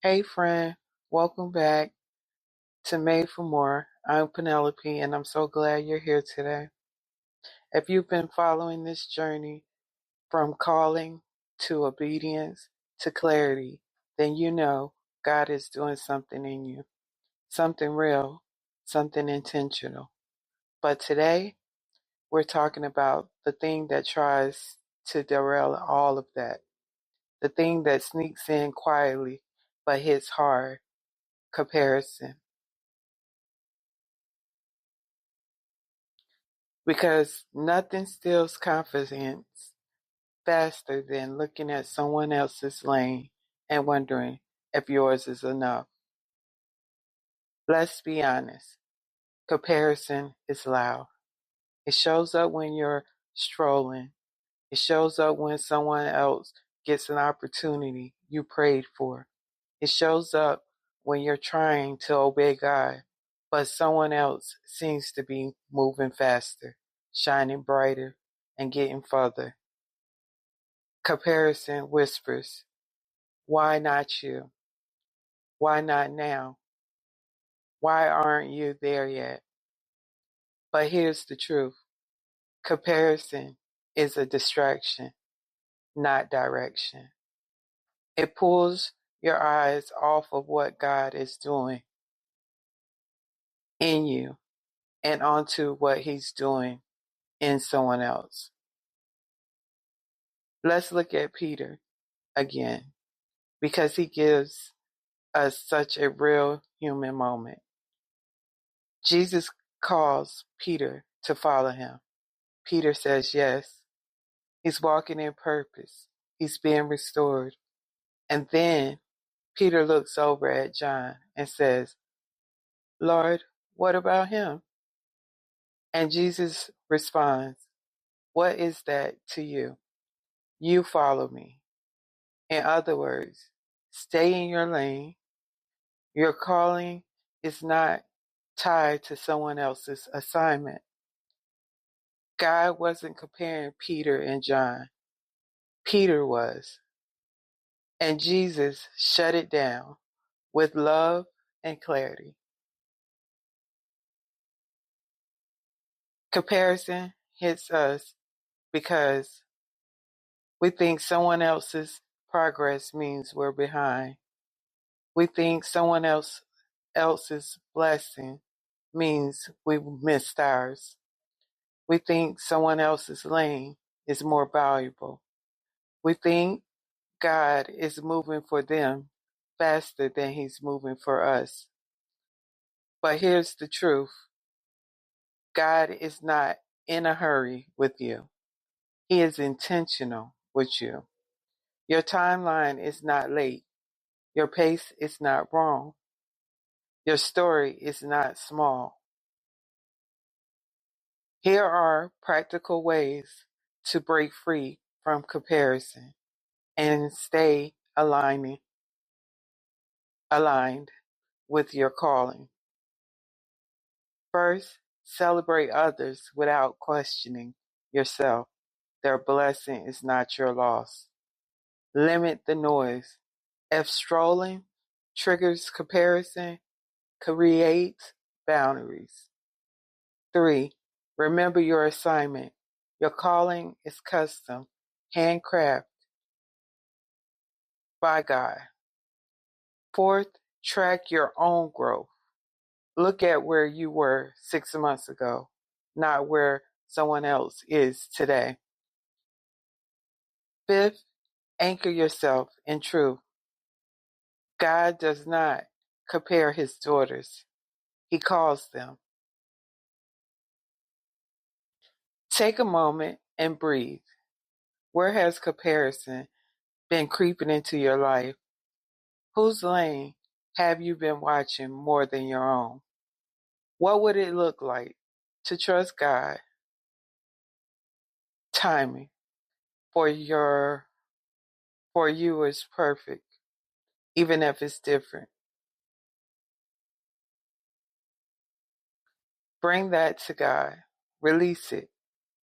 Hey friend, welcome back to Made for More. I'm Penelope and I'm so glad you're here today. If you've been following this journey from calling to obedience to clarity, then you know God is doing something in you, something real, something intentional. But today we're talking about the thing that tries to derail all of that, the thing that sneaks in quietly but hits hard: comparison. Because nothing steals confidence faster than looking at someone else's lane and wondering if yours is enough. Let's be honest. Comparison is loud. It shows up when you're strolling. It shows up when someone else gets an opportunity you prayed for. It shows up when you're trying to obey God, but someone else seems to be moving faster, shining brighter, and getting further. Comparison whispers, why not you? Why not now? Why aren't you there yet? But here's the truth. Comparison is a distraction, not direction. It pulls your eyes off of what God is doing in you and onto what he's doing in someone else. Let's look at Peter again because he gives us such a real human moment. Jesus calls Peter to follow him. Peter says yes. He's walking in purpose. He's being restored. And then Peter looks over at John and says, Lord, what about him? And Jesus responds, what is that to you? You follow me. In other words, stay in your lane. Your calling is not tied to someone else's assignment. God wasn't comparing Peter and John. Peter was. And Jesus shut it down with love and clarity. Comparison hits us because we think someone else's progress means we're behind. We think someone else's blessing means we missed ours. We think someone else's lane is more valuable. We think God is moving for them faster than he's moving for us. But here's the truth. God is not in a hurry with you. He is intentional with you. Your timeline is not late. Your pace is not wrong. Your story is not small. Here are practical ways to break free from comparison and stay aligned with your calling. First, celebrate others without questioning yourself. Their blessing is not your loss. Limit the noise. If strolling triggers comparison, create boundaries. 3, remember your assignment. Your calling is custom, handcrafted by God. 4th, track your own growth. Look at where you were 6 months ago, not where someone else is today. 5th, anchor yourself in truth. God does not compare his daughters. He calls them. Take a moment and breathe. Where has comparison been creeping into your life? Whose lane have you been watching more than your own? What would it look like to trust God timing for you is perfect, even if it's different? Bring that to God. Release it.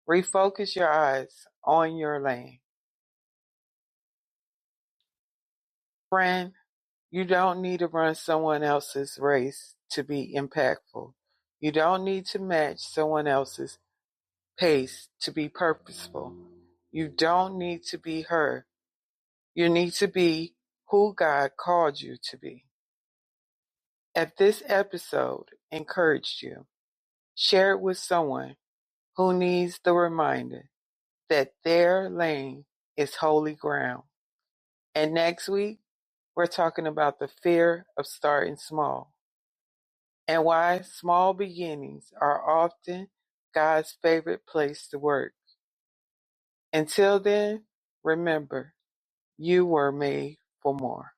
Refocus your eyes on your lane. Friend, You don't need to run someone else's race to be impactful. You don't need to match someone else's pace to be purposeful. You don't need to be her. You need to be who God called you to be. If this episode encouraged you, share it with someone who needs the reminder that their lane is holy ground. And next week, we're talking about the fear of starting small and why small beginnings are often God's favorite place to work. Until then, remember, you were made for more.